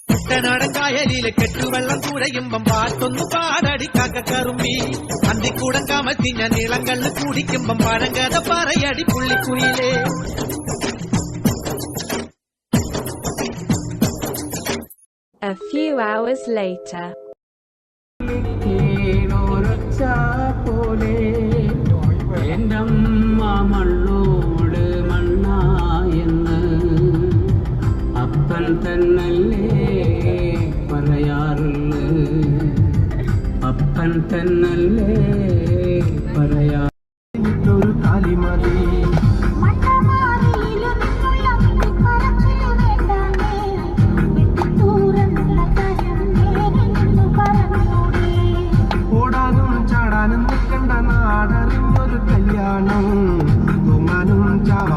കുട്ടനാടൻകായലിലെ കെട്ടുവെള്ളം തുഴയുമ്പം പാട്ടൊന്നു പാടടി കാക്കക്കറുമ്പി അന്തിക്കൂടം കമത്തി ഞാൻ നീളങ്കള്ള് കുടിക്കുമ്പം പഴങ്കഥ പറയടി പുള്ളിക്കുയിലേ. A few hours later. മണ്ണോട് മണ്ണായെന്ന് അപ്പൻ തന്നല്ലേ പറയാറുള്ളു, അപ്പൻ തന്നല്ലേ